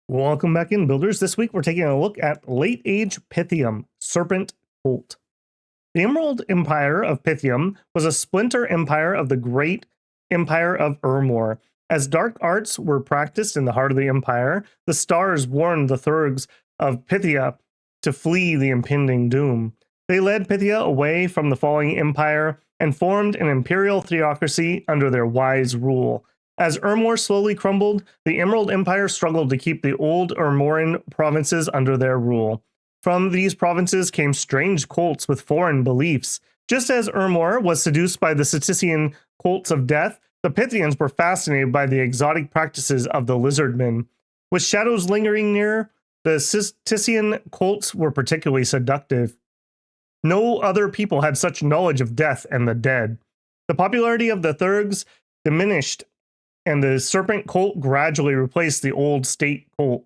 Welcome back in, builders. This week we're taking a look at Late Age Pythium, Serpent Cult. The Emerald Empire of Pythium was a splinter empire of the great Empire of Ermor. As dark arts were practiced in the heart of the empire, the stars warned the theurgs of Pythia to flee the impending doom. They led Pythia away from the falling empire and formed an imperial theocracy under their wise rule. As Ermor slowly crumbled, the Emerald Empire struggled to keep the old Ermoran provinces under their rule. From these provinces came strange cults with foreign beliefs. Just as Ermor was seduced by the Successian cults of death, the Pythians were fascinated by the exotic practices of the lizardmen. With shadows lingering near, the Successian cults were particularly seductive. No other people had such knowledge of death and the dead. The popularity of the theurgs diminished, and the Serpent Cult gradually replaced the old state cult.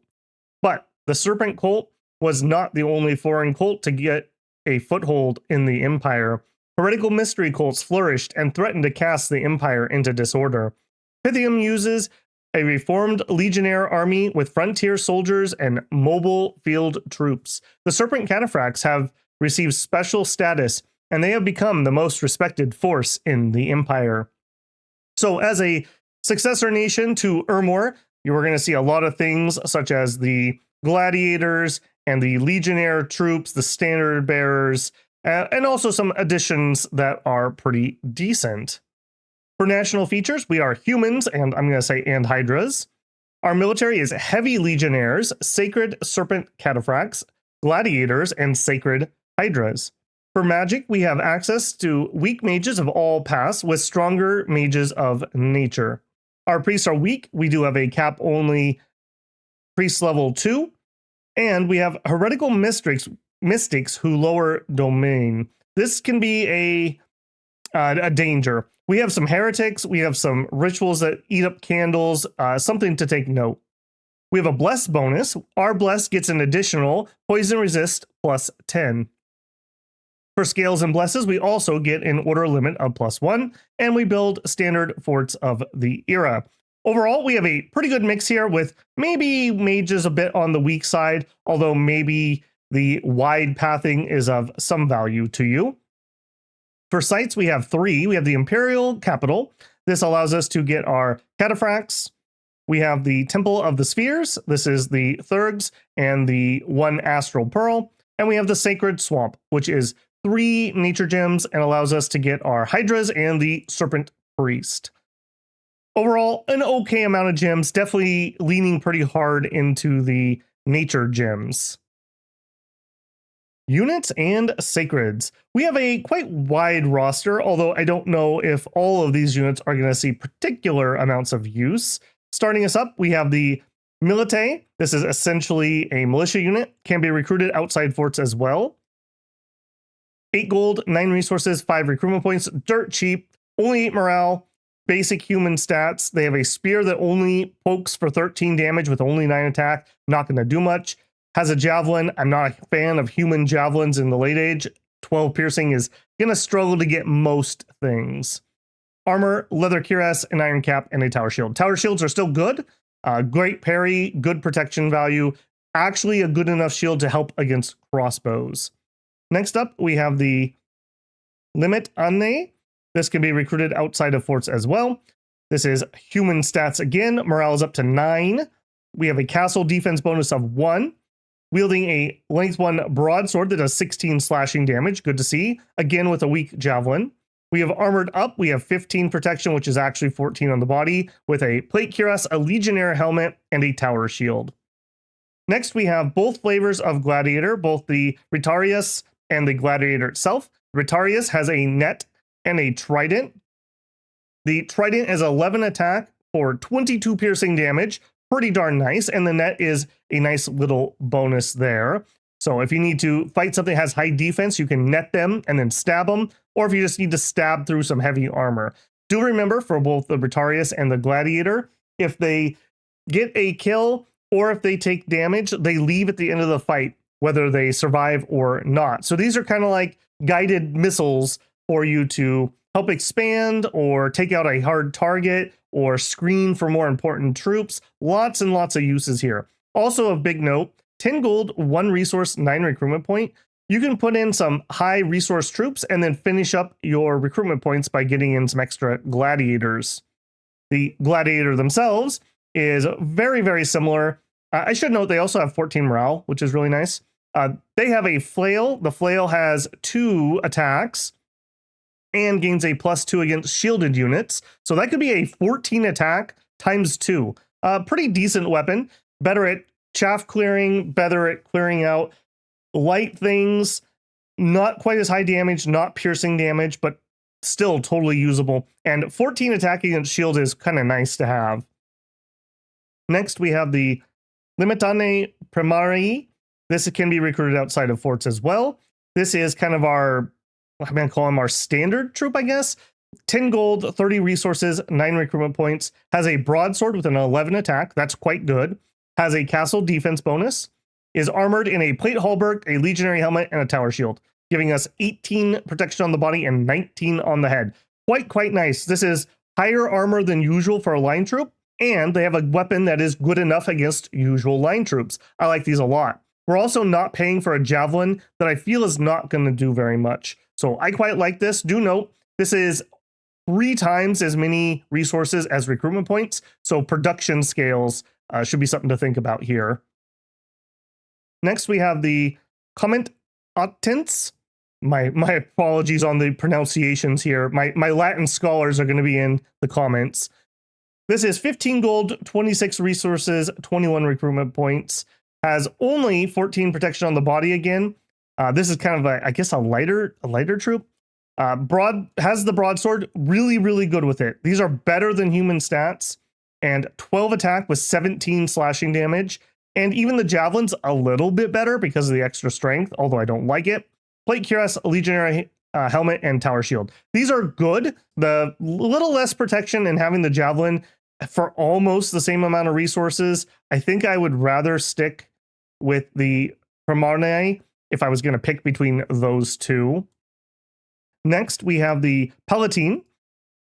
But the Serpent Cult was not the only foreign cult to get a foothold in the empire. Heretical mystery cults flourished and threatened to cast the empire into disorder. Pythium uses a reformed legionary army with frontier soldiers and mobile field troops. The Serpent Cataphracts have received special status, and they have become the most respected force in the empire. So as a successor nation to Ermor, you are going to see a lot of things such as the gladiators and the legionnaire troops, the standard bearers, and also some additions that are pretty decent. For national features, we are humans, and I'm going to say and hydras. Our military is heavy legionnaires, sacred serpent cataphracts, gladiators, and sacred hydras. For magic, we have access to weak mages of all paths with stronger mages of nature. Our priests are weak. We do have a cap-only priest level 2. And we have heretical mystics who lower domain. This can be a danger. We have some heretics. We have some rituals that eat up candles. Something to take note. We have a bless bonus. Our bless gets an additional poison resist plus 10. For scales and blesses, we also get an order limit of +1, and we build standard forts of the era. Overall, we have a pretty good mix here with maybe mages a bit on the weak side, although maybe the wide pathing is of some value to you. For sites, we have 3. We have the Imperial Capital. This allows us to get our cataphracts. We have the Temple of the Spheres. This is the theurgs and the 1 Astral Pearl. And we have the Sacred Swamp, which is 3 nature gems and allows us to get our hydras and the Serpent Priest. Overall, an okay amount of gems, definitely leaning pretty hard into the nature gems. Units and sacreds. We have a quite wide roster, although I don't know if all of these units are going to see particular amounts of use. Starting us up, we have the Militae. This is essentially a militia unit, can be recruited outside forts as well. 8 gold, 9 resources, 5 recruitment points, dirt cheap, only 8 morale, basic human stats. They have a spear that only pokes for 13 damage with only 9 attack, not going to do much. Has a javelin. I'm not a fan of human javelins in the late age. 12 piercing is going to struggle to get most things. Armor, leather cuirass, an iron cap, and a tower shield. Tower shields are still good. Great parry, good protection value. Actually a good enough shield to help against crossbows. Next up, we have the Limit Anne. This can be recruited outside of forts as well. This is human stats again. Morale is up to 9. We have a castle defense bonus of 1. Wielding a length 1 broadsword that does 16 slashing damage. Good to see. Again with a weak javelin. We have armored up. We have 15 protection, which is actually 14 on the body, with a plate cuirass, a legionnaire helmet, and a tower shield. Next, we have both flavors of gladiator, both the Rhetarius and the gladiator itself. Rhetarius has a net and a trident. The trident is 11 attack for 22 piercing damage. Pretty darn nice. And the net is a nice little bonus there. So if you need to fight something that has high defense, you can net them and then stab them. Or if you just need to stab through some heavy armor. Do remember for both the Rhetarius and the gladiator, if they get a kill or if they take damage, they leave at the end of the fight, whether they survive or not. So these are kind of like guided missiles for you to help expand or take out a hard target or screen for more important troops. Lots and lots of uses here. Also of big note, 10 gold, 1 resource, 9 recruitment point. You can put in some high resource troops and then finish up your recruitment points by getting in some extra gladiators. The gladiator themselves is very, very similar. I should note they also have 14 morale, which is really nice. They have a flail. The flail has 2 attacks and gains a +2 against shielded units. So that could be a 14 attack times 2. Pretty decent weapon. Better at chaff clearing, better at clearing out light things. Not quite as high damage, not piercing damage, but still totally usable. And 14 attack against shield is kind of nice to have. Next, we have the Limitane Primarii. This can be recruited outside of forts as well. This is kind of our, I'm going to call him our standard troop, I guess. 10 gold, 30 resources, 9 recruitment points. Has a broadsword with an 11 attack. That's quite good. Has a castle defense bonus. Is armored in a plate halberd, a legionary helmet, and a tower shield, giving us 18 protection on the body and 19 on the head. Quite nice. This is higher armor than usual for a line troop, and they have a weapon that is good enough against usual line troops. I like these a lot. We're also not paying for a javelin that I feel is not going to do very much. So I quite like this. Do note, this is 3 times as many resources as recruitment points, so production scales should be something to think about here. Next, we have the Comment Attents. My apologies on the pronunciations here. My Latin scholars are going to be in the comments. This is 15 gold, 26 resources, 21 recruitment points. Has only 14 protection on the body again. This is kind of I guess a lighter troop. Has the broadsword. Really good with it. These are better than human stats. And 12 attack with 17 slashing damage. And even the javelin's a little bit better because of the extra strength, although I don't like it. Plate cuirass, legionary helmet, and tower shield. These are good. The little less protection and having the javelin for almost the same amount of resources. I think I would rather stick with the Primarii if I was going to pick between those two. Next, we have the Palatine.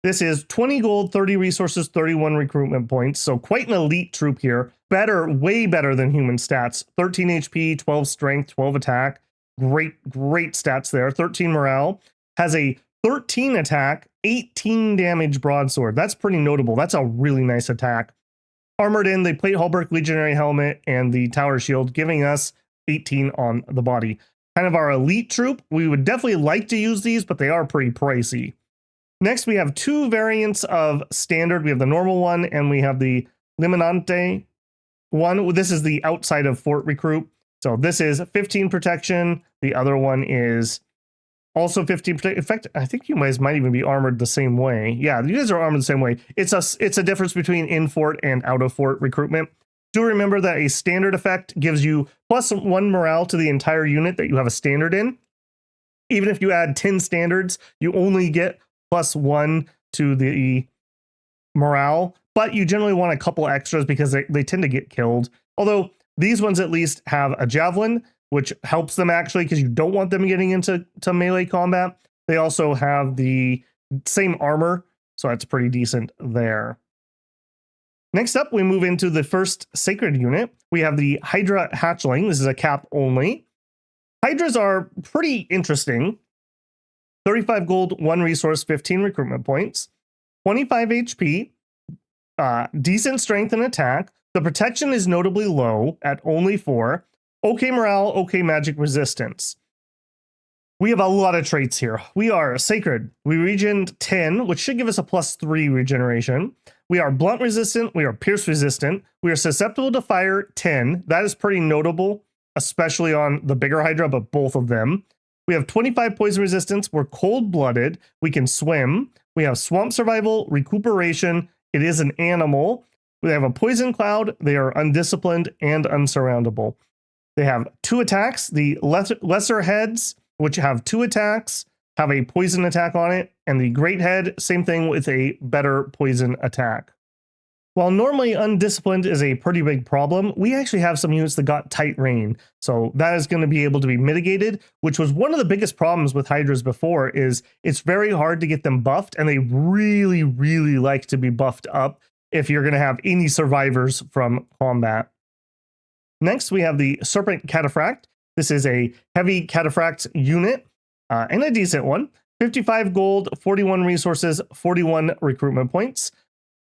This is 20 gold, 30 resources, 31 recruitment points. So quite an elite troop here. Better, way better than human stats. 13 HP, 12 strength, 12 attack. Great stats there. 13 morale. Has a 13 attack, 18 damage broadsword. That's pretty notable. That's a really nice attack. Armored in the plate halberd, legionary helmet, and the tower shield, giving us 18 on the body. Kind of our elite troop. We would definitely like to use these, but they are pretty pricey. Next, we have 2 variants of standard. We have the normal one, and we have the Liminante one. This is the outside of fort recruit. So this is 15 protection. The other one is also 15 protection. In fact, I think you guys might even be armored the same way. Yeah, you guys are armored the same way. It's a difference between in fort and out of fort recruitment. Do remember that a standard effect gives you +1 morale to the entire unit that you have a standard in. Even if you add 10 standards, you only get +1 to the morale, but you generally want a couple extras because they tend to get killed. Although these ones at least have a javelin, which helps them actually because you don't want them getting into melee combat. They also have the same armor, so that's pretty decent there. Next up, we move into the first sacred unit. We have the Hydra Hatchling. This is a cap only. Hydras are pretty interesting. 35 gold, 1 resource, 15 recruitment points, 25 HP, decent strength and attack. The protection is notably low at only 4. Okay morale, okay magic resistance. We have a lot of traits here. We are sacred. We regen 10, which should give us a +3 regeneration. We are blunt resistant. We are pierce resistant. We are susceptible to fire 10. That is pretty notable, especially on the bigger Hydra, but both of them. We have 25 poison resistance. We're cold-blooded. We can swim. We have swamp survival, recuperation. It is an animal. We have a poison cloud. They are undisciplined and unsurroundable. They have 2 attacks. The lesser heads, which have 2 attacks, have a poison attack on it. And the great head, same thing with a better poison attack. While normally undisciplined is a pretty big problem, we actually have some units that got tight rein. So that is going to be able to be mitigated, which was one of the biggest problems with Hydras before, is it's very hard to get them buffed, and they really like to be buffed up if you're going to have any survivors from combat. Next, we have the Serpent Cataphract. This is a heavy cataphract unit and a decent one. 55 gold, 41 resources, 41 recruitment points.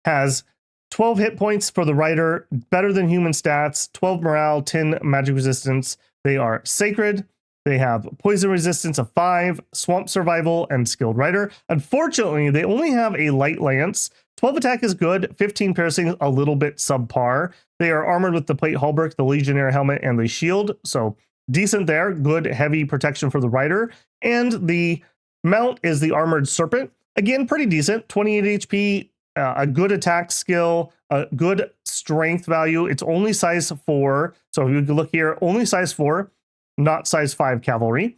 Has 12 hit points for the rider, better than human stats, 12 morale, 10 magic resistance. They are sacred. They have poison resistance of 5, swamp survival, and skilled rider. Unfortunately, they only have a light lance. 12 attack is good, 15 piercing, a little bit subpar. They are armored with the plate halberd, the legionary helmet, and the shield. So decent there, good heavy protection for the rider. And the mount is the armored serpent. Again, pretty decent, 28 HP, a good attack skill, a good strength value. It's only size 4. So if you look here, only size 4, not size 5 cavalry.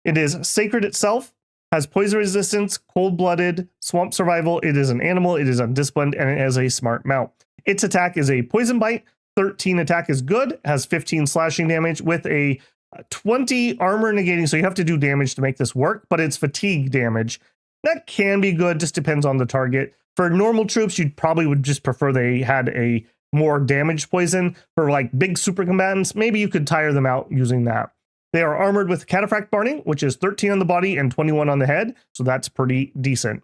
It is sacred itself, has poison resistance, cold-blooded, swamp survival. It is an animal, it is undisciplined, and it has a smart mount. Its attack is a poison bite. 13 attack is good, has 15 slashing damage with a 20 armor negating, so you have to do damage to make this work, but it's fatigue damage. That can be good, just depends on the target. For normal troops, you probably would just prefer they had a more damaged poison. For like big super combatants, maybe you could tire them out using that. They are armored with cataphract barning, which is 13 on the body and 21 on the head, so that's pretty decent.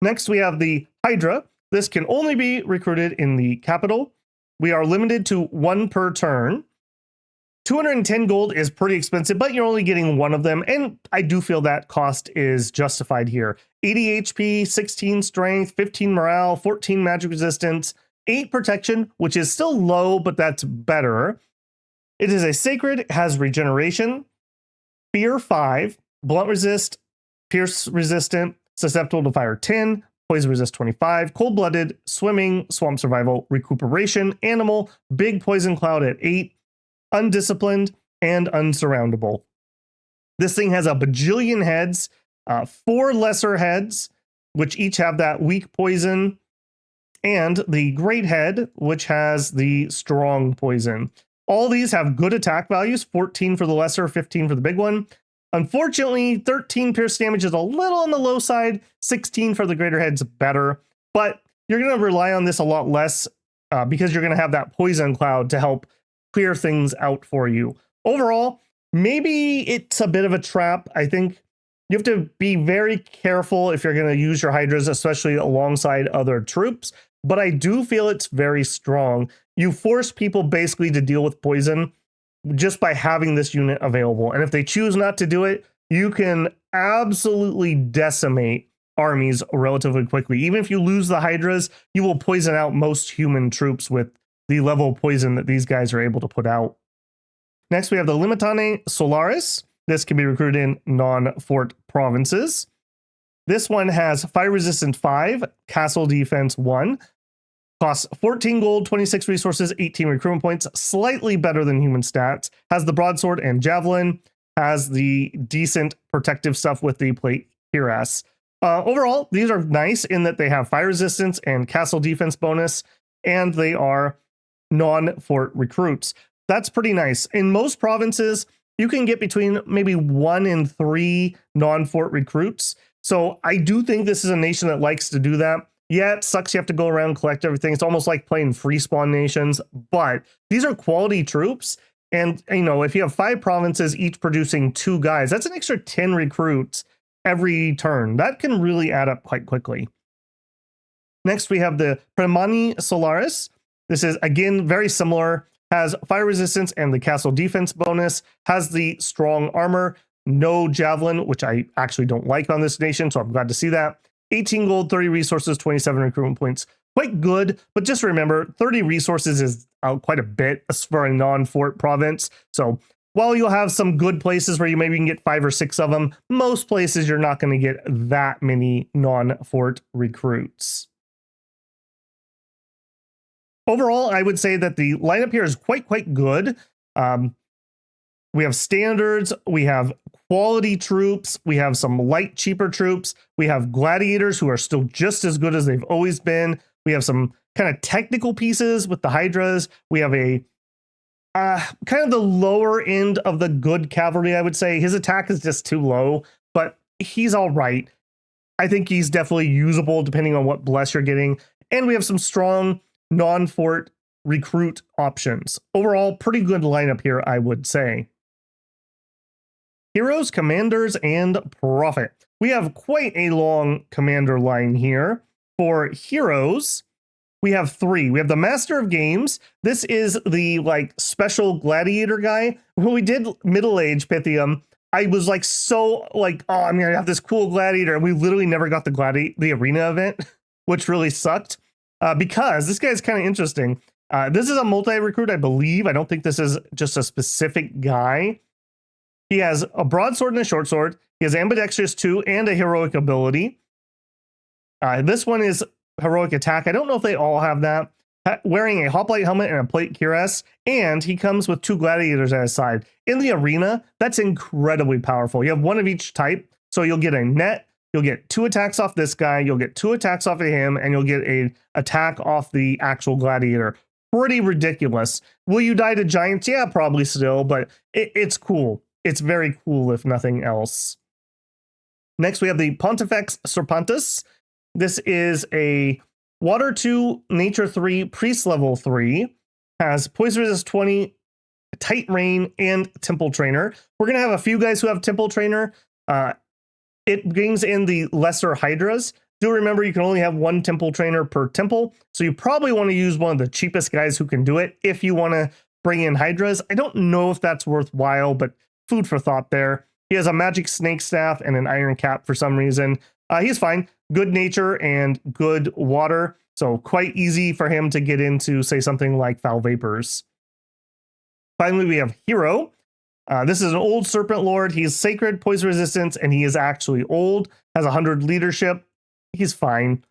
Next, we have the Hydra. This can only be recruited in the capital. We are limited to 1 per turn. 210 gold is pretty expensive, but you're only getting 1 of them, and I do feel that cost is justified here. 80 HP, 16 strength, 15 morale, 14 magic resistance, 8 protection, which is still low, but that's better. It is a sacred, has regeneration, fear 5, blunt resist, pierce resistant, susceptible to fire 10, poison resist 25, cold-blooded, swimming, swamp survival, recuperation, animal, big poison cloud at 8, undisciplined, and unsurroundable. This thing has a bajillion heads, 4 lesser heads, which each have that weak poison, and the great head, which has the strong poison. All these have good attack values, 14 for the lesser, 15 for the big one. Unfortunately, 13 pierce damage is a little on the low side, 16 for the greater head's better, but you're going to rely on this a lot less because you're going to have that poison cloud to help clear things out for you. Overall, maybe it's a bit of a trap. I think you have to be very careful if you're going to use your hydras, especially alongside other troops, but I do feel it's very strong. You force people basically to deal with poison just by having this unit available. And if they choose not to do it, you can absolutely decimate armies relatively quickly. Even if you lose the hydras, you will poison out most human troops with the level of poison that these guys are able to put out. Next, we have the Limitane Solaris. This can be recruited in non-fort provinces. This one has fire resistance 5, castle defense 1, costs 14 gold, 26 resources, 18 recruitment points, slightly better than human stats, has the broadsword and javelin, has the decent protective stuff with the plate cuirass. Overall, these are nice in that they have fire resistance and castle defense bonus, and they are non-fort recruits. That's pretty nice. In most provinces, you can get between maybe 1 and 3 non-fort recruits. So I do think this is a nation that likes to do that. Yeah, it sucks you have to go around and collect everything. It's almost like playing free spawn nations, but these are quality troops. And, you know, if you have 5 provinces, each producing 2 guys, that's an extra 10 recruits every turn. That can really add up quite quickly. Next, we have the Premani Solaris. This is, again, very similar, has fire resistance and the castle defense bonus, has the strong armor, no javelin, which I actually don't like on this nation, so I'm glad to see that. 18 gold, 30 resources, 27 recruitment points. Quite good, but just remember, 30 resources is quite a bit for a non-fort province. So while you'll have some good places where you maybe can get 5 or 6 of them, most places you're not going to get that many non-fort recruits. Overall, I would say that the lineup here is quite good. We have standards, we have quality troops, we have some light, cheaper troops, we have gladiators who are still just as good as they've always been. We have some kind of technical pieces with the hydras. We have a kind of the lower end of the good cavalry, I would say. His attack is just too low, but he's all right. I think he's definitely usable depending on what bless you're getting. And we have some strong non-fort recruit options. Overall, pretty good lineup here, I would say. Heroes, commanders, and prophet. We have quite a long commander line here. For heroes, we have 3. We have the Master of Games. This is the like special gladiator guy. When we did Middle Age Pythium, I was like so like, oh, I'm gonna have this cool gladiator, and we literally never got the arena event, which really sucked. Because this guy's kind of interesting. This is a multi-recruit, I believe. I don't think this is just a specific guy. He has a broadsword and a short sword. He has ambidextrous 2 and a heroic ability. This one is heroic attack. I don't know if they all have that. Wearing a hoplite helmet and a plate cuirass, and he comes with 2 gladiators at his side. In the arena, that's incredibly powerful. You have 1 of each type, so you'll get a net, you'll get 2 attacks off this guy, you'll get 2 attacks off of him, and you'll get an attack off the actual gladiator. Pretty ridiculous. Will you die to giants? Yeah, probably still, but it's cool. It's very cool, if nothing else. Next, we have the Pontifex Serpentis. This is a Water 2, Nature 3, Priest level 3. Has Poison Resist 20, Tight Rain, and Temple Trainer. We're going to have a few guys who have Temple Trainer. It brings in the lesser hydras. Do remember you can only have 1 Temple Trainer per temple, so you probably want to use one of the cheapest guys who can do it if you want to bring in hydras. I don't know if that's worthwhile, but food for thought there. He has a magic snake staff and an iron cap for some reason. He's fine. Good nature and good water, so quite easy for him to get into, say, something like Foul Vapors. Finally, we have Hero. This is an old Serpent Lord. He's sacred, poison resistance, and he is actually old. Has 100 leadership. He's fine.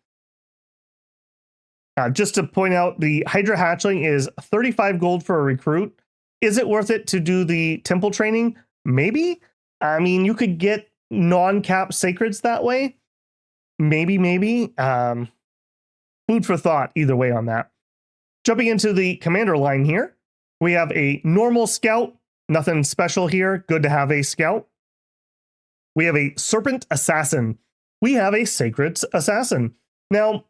Just to point out, the Hydra Hatchling is 35 gold for a recruit. Is it worth it to do the temple training? Maybe. I mean, you could get non-cap sacreds that way. Maybe. Food for thought either way on that. Jumping into the commander line here, we have a normal scout. Nothing special here. Good to have a scout. We have a serpent assassin. We have a sacred assassin. Now,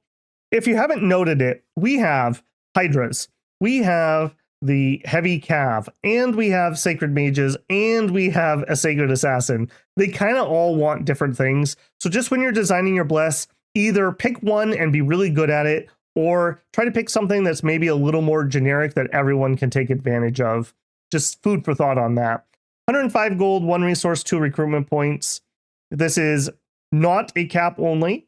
if you haven't noted it, we have hydras. We have the heavy cav, and we have sacred mages, and we have a sacred assassin. They kind of all want different things. So just when you're designing your bless, either pick one and be really good at it, or try to pick something that's maybe a little more generic that everyone can take advantage of. Just food for thought on that. 105 gold, 1 resource, 2 recruitment points. This is not a cap only.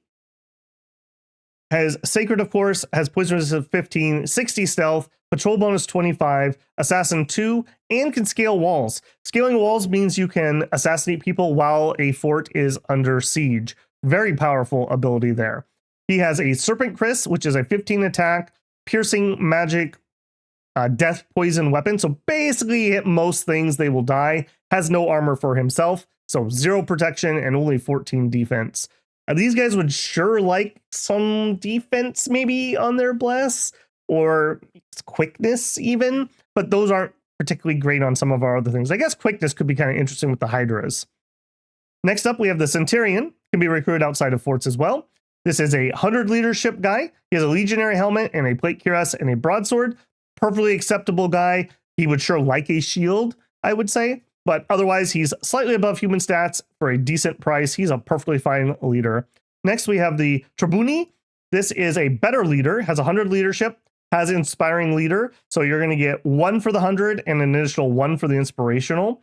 Has sacred, of course, has poison resistance 15, 60 stealth, patrol bonus 25, assassin 2, and can scale walls. Scaling walls means you can assassinate people while a fort is under siege. Very powerful ability there. He has a Serpent Chris, which is a 15 attack, piercing magic, death poison weapon. So basically hit most things, they will die. Has no armor for himself, so 0 protection and only 14 defense. These guys would sure like some defense maybe on their bless, or quickness even, but those aren't particularly great on some of our other things. I guess quickness could be kind of interesting with the hydras. Next up, we have the Centurion. Can be recruited outside of forts as well. This is a 100 leadership guy. He has a legionary helmet and a plate cuirass and a broadsword. Perfectly acceptable guy. He would sure like a shield, I would say, but otherwise he's slightly above human stats for a decent price. He's a perfectly fine leader. Next, we have the Tribuni. This is a better leader, has 100 leadership, has inspiring leader. So you're going to get 1 for the 100 and an additional 1 for the inspirational.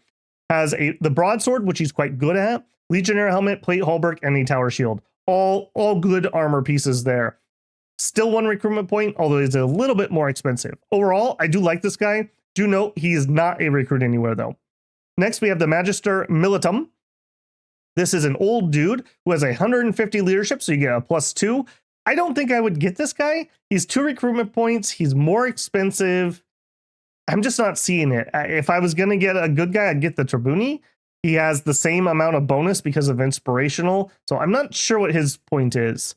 Has the broadsword, which he's quite good at, legionary helmet, plate halberd, and a tower shield. All good armor pieces there. Still 1 recruitment point, although he's a little bit more expensive. Overall, I do like this guy. Do note he is not a recruit anywhere though. Next, we have the Magister Militum. This is an old dude who has 150 leadership, so you get a +2. I don't think I would get this guy. He's 2 recruitment points. He's more expensive. I'm just not seeing it. If I was going to get a good guy, I'd get the Tribuni. He has the same amount of bonus because of inspirational, so I'm not sure what his point is.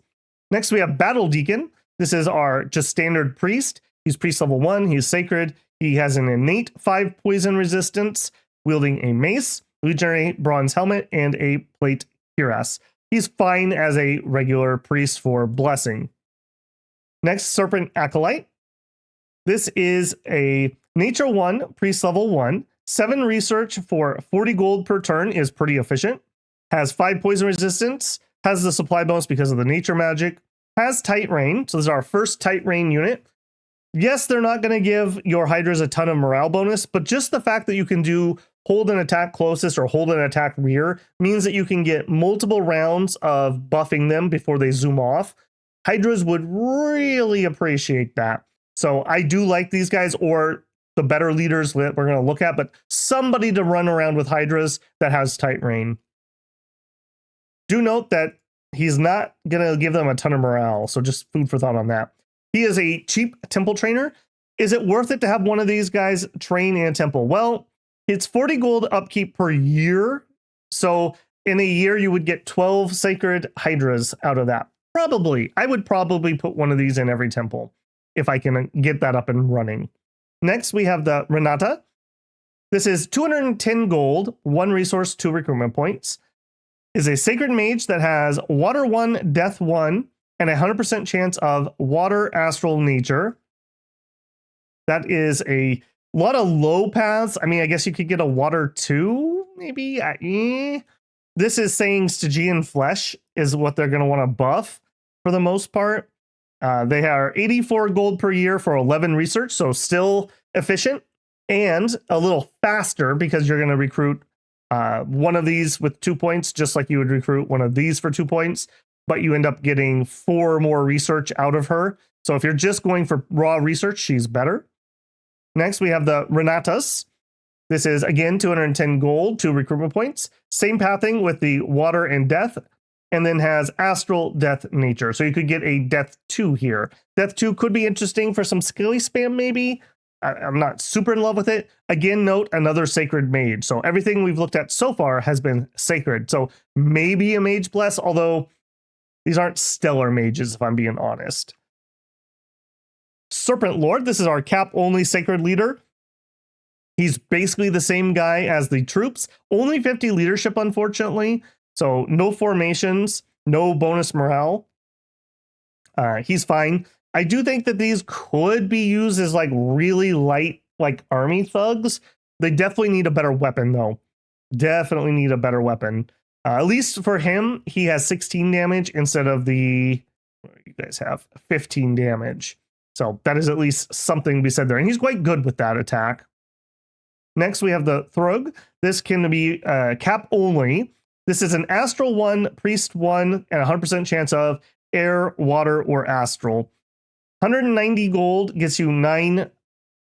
Next, we have Battle Deacon. This is our just standard priest. He's priest level 1. He's sacred. He has an innate 5 poison resistance, wielding a mace, legionary bronze helmet, and a plate cuirass. He's fine as a regular priest for blessing. Next, Serpent Acolyte. This is a nature 1, priest level 1. 7 research for 40 gold per turn is pretty efficient. Has 5 poison resistance. Has the supply bonus because of the nature magic. Has tight rain. So this is our first tight rain unit. Yes, they're not going to give your hydras a ton of morale bonus, but just the fact that you can do hold an attack closest or hold an attack rear means that you can get multiple rounds of buffing them before they zoom off. Hydras would really appreciate that. So I do like these guys, or the better leaders that we're going to look at, but somebody to run around with hydras that has tight rain. Do note that he's not going to give them a ton of morale, so just food for thought on that. He is a cheap temple trainer. Is it worth it to have one of these guys train in a temple? Well, it's 40 gold upkeep per year. So in a year, you would get 12 sacred hydras out of that. Probably. I would probably put one of these in every temple if I can get that up and running. Next, we have the Renata. This is 210 gold, 1 resource, 2 recruitment points. Is a sacred mage that has water 1, death 1, and a 100% chance of water astral nature. That is a lot of low paths. I mean, I guess you could get a water 2, maybe. This is saying Stygian flesh is what they're going to want to buff for the most part. They are 84 gold per year for 11 research, so still efficient and a little faster because you're going to recruit one of these with 2 points, just like you would recruit one of these for 2 points. But you end up getting 4 more research out of her. So if you're just going for raw research, she's better. Next, we have the Renatas. This is, again, 210 gold, 2 recruitment points. Same pathing with the water and death, and then has astral death nature. So you could get a death 2 here. Death 2 could be interesting for some skilly spam, maybe. I'm not super in love with it. Again, note another sacred mage. So everything we've looked at so far has been sacred. So maybe a mage bless, although these aren't stellar mages, if I'm being honest. Serpent Lord, this is our cap-only sacred leader. He's basically the same guy as the troops. Only 50 leadership, unfortunately. So no formations, no bonus morale. He's fine. I do think that these could be used as like really light, like army thugs. They definitely need a better weapon, though. Definitely need a better weapon. At least for him, he has 16 damage instead of the, you guys have 15 damage. So that is at least something to be said there. And he's quite good with that attack. Next, we have the Theurg. This can be cap only. This is an astral 1, priest 1, and 100% chance of air, water, or astral. 190 gold gets you 9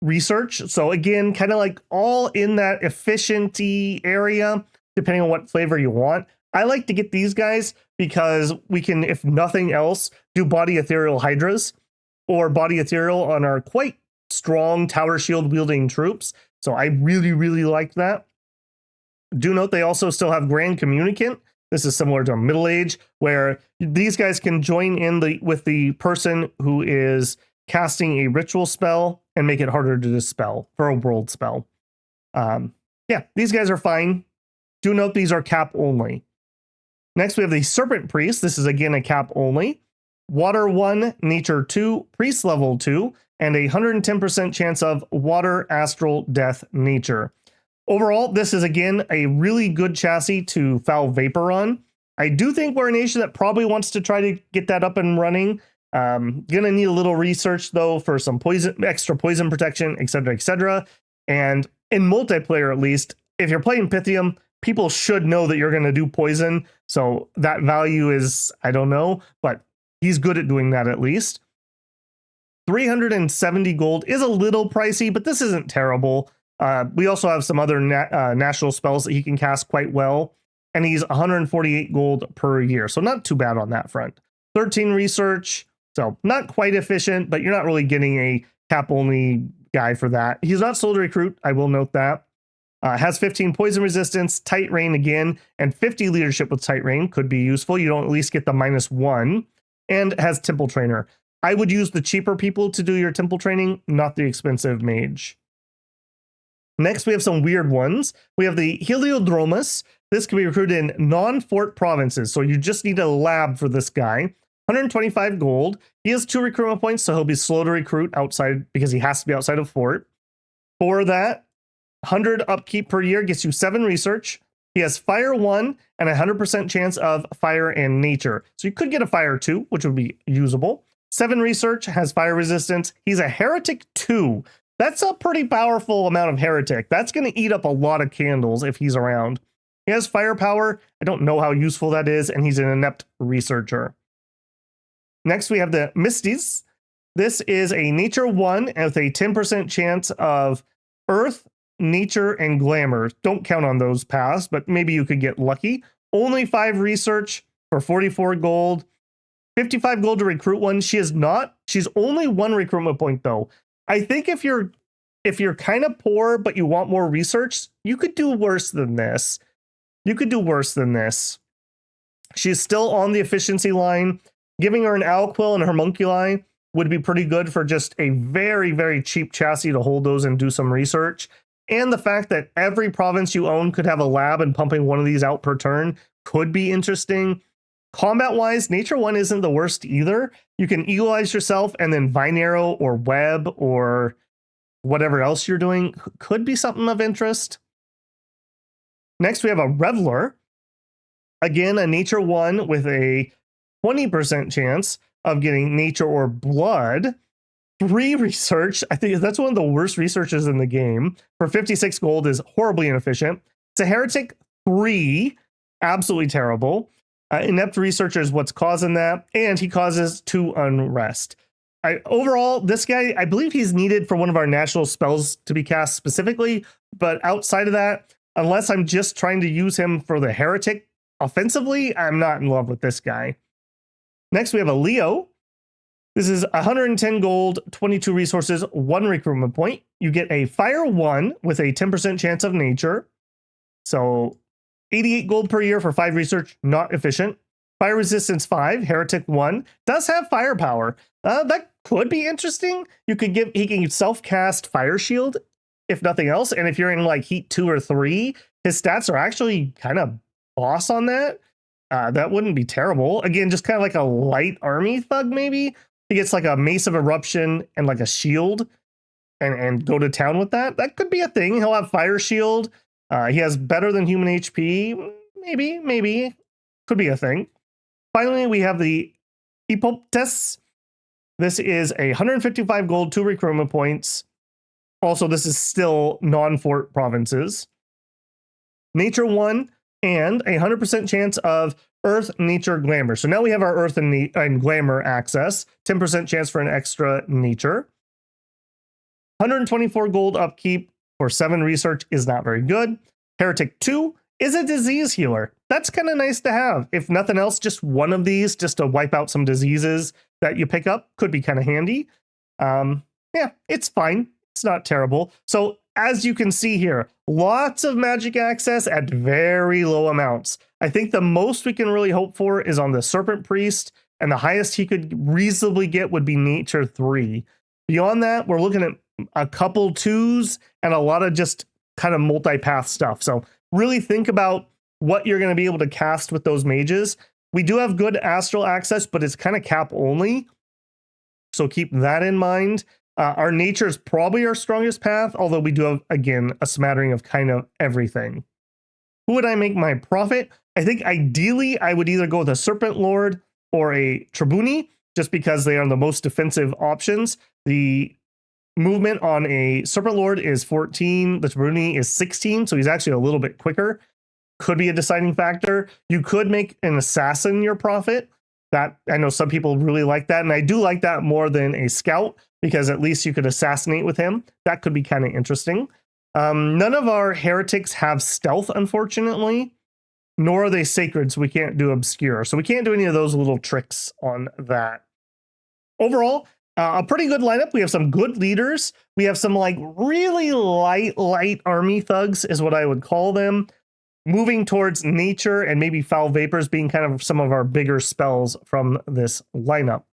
research. So again, kind of like all in that efficiency area, depending on what flavor you want. I like to get these guys because we can, if nothing else, do body ethereal hydras or body ethereal on our quite strong tower shield wielding troops. So I really, really like that. Do note they also still have Grand Communicant. This is similar to Middle Age, where these guys can join in with the person who is casting a ritual spell and make it harder to dispel for a world spell. Yeah, these guys are fine. Do note these are cap only. Next, we have the Serpent Priest. This is again a cap only. Water 1, Nature 2, Priest level 2, and a 110% chance of Water, Astral, Death, Nature. Overall, this is again a really good chassis to Foul Vapor on. I do think we're a nation that probably wants to try to get that up and running. Gonna need a little research though for some poison, extra poison protection, etc., etc. And in multiplayer, at least, if you're playing Pythium, people should know that you're going to do poison. So that value is, I don't know, but he's good at doing that at least. 370 gold is a little pricey, but this isn't terrible. We also have some other national spells that he can cast quite well. And he's 148 gold per year. So not too bad on that front. 13 research. So not quite efficient, but you're not really getting a cap only guy for that. He's not sold to recruit. I will note that. Has 15 poison resistance, tight rain again, and 50 leadership with tight rain could be useful. You don't at least get the -1, and has temple trainer. I would use the cheaper people to do your temple training, not the expensive mage. Next, we have some weird ones. We have the Heliodromus. This can be recruited in non-fort provinces, so you just need a lab for this guy. 125 gold. He has 2 recruitment points, so he'll be slow to recruit outside because he has to be outside of fort. For that, 100 upkeep per year gets you 7 research. He has fire 1 and a 100% chance of fire and nature. So you could get a fire 2, which would be usable. 7 research, has fire resistance. He's a heretic 2. That's a pretty powerful amount of heretic. That's going to eat up a lot of candles if he's around. He has firepower. I don't know how useful that is, and he's an inept researcher. Next, we have the Misties. This is a nature 1 with a 10% chance of earth, nature, and glamour. Don't count on those paths, but maybe you could get lucky. Only 5 research for 44 gold. 55 gold to recruit one. She's only 1 recruitment point though. I think if you're kind of poor but you want more research, you could do worse than this. She's still on the efficiency line. Giving her an Alquill and her Homunculi would be pretty good for just a very, very cheap chassis to hold those and do some research. And the fact that every province you own could have a lab and pumping one of these out per turn could be interesting. Combat-wise, Nature 1 isn't the worst either. You can eagle-eyes yourself and then Vine Arrow or Web or whatever else you're doing could be something of interest. Next, we have a Reveler. Again, a Nature 1 with a 20% chance of getting Nature or Blood. 3 research. I think that's one of the worst researches in the game. For 56 gold is horribly inefficient. It's a Heretic 3. Absolutely terrible. Inept researcher is what's causing that, and he causes 2 unrest. Overall, this guy, I believe he's needed for one of our national spells to be cast specifically, but outside of that, unless I'm just trying to use him for the heretic offensively, I'm not in love with this guy. Next, we have a Leo. This is 110 gold, 22 resources, 1 recruitment point. You get a Fire 1 with a 10% chance of nature. So 88 gold per year for 5 research, not efficient. Fire resistance 5, heretic 1, does have firepower. That could be interesting. He can self-cast Fire Shield, if nothing else. And if you're in like Heat 2 or 3, his stats are actually kind of boss on that. That wouldn't be terrible. Again, just kind of like a light army thug, maybe. He gets like a Mace of Eruption and like a shield and go to town with that. That could be a thing. He'll have Fire Shield. He has better than human HP. Maybe. Could be a thing. Finally, we have the Epoptes. This is a 155 gold, 2 recruitment points. Also, this is still non-fort provinces. Nature 1 and a 100% chance of Earth, Nature, Glamour. So now we have our Earth and Glamour access. 10% chance for an extra Nature. 124 gold upkeep for 7 research is not very good. Heretic 2 is a disease healer. That's kind of nice to have. If nothing else, just one of these just to wipe out some diseases that you pick up could be kind of handy. Yeah, it's fine. It's not terrible. So as you can see here, lots of magic access at very low amounts. I think the most we can really hope for is on the Serpent Priest, and the highest he could reasonably get would be Nature 3. Beyond that, we're looking at a couple 2s and a lot of just kind of multi-path stuff. So really think about what you're going to be able to cast with those mages. We do have good astral access, but it's kind of cap only. So keep that in mind. Our nature is probably our strongest path, although we do have, again, a smattering of kind of everything. Who would I make my prophet? I think ideally I would either go with a Serpent Lord or a Tribuni, just because they are the most defensive options. The movement on a Serpent Lord is 14, the Tribuni is 16, so he's actually a little bit quicker. Could be a deciding factor. You could make an assassin your prophet. That, I know some people really like that, and I do like that more than a scout, because at least you could assassinate with him. That could be kind of interesting. None of our heretics have stealth, unfortunately, nor are they sacred, so we can't do obscure. So we can't do any of those little tricks on that. Overall, a pretty good lineup. We have some good leaders. We have some like really light army thugs is what I would call them. Moving towards nature and maybe foul vapors being kind of some of our bigger spells from this lineup.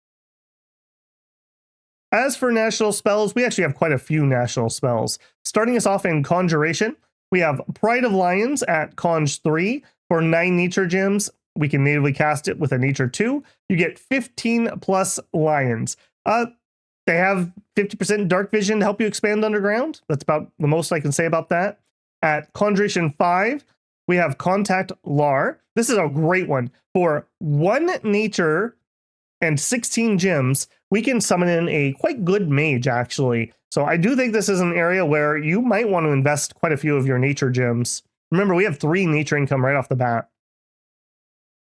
As for national spells, we actually have quite a few national spells. Starting us off in Conjuration, we have Pride of Lions at Conj 3 for 9 nature gems. we can natively cast it with a nature 2. You get 15 plus lions. They have 50% dark vision to help you expand underground. That's about the most I can say about that. At Conjuration 5, we have Contact Lar. This is a great one. For 1 nature and 16 gems, we can summon in a quite good mage, actually. So I do think this is an area where you might want to invest quite a few of your nature gems. Remember, we have 3 nature income right off the bat.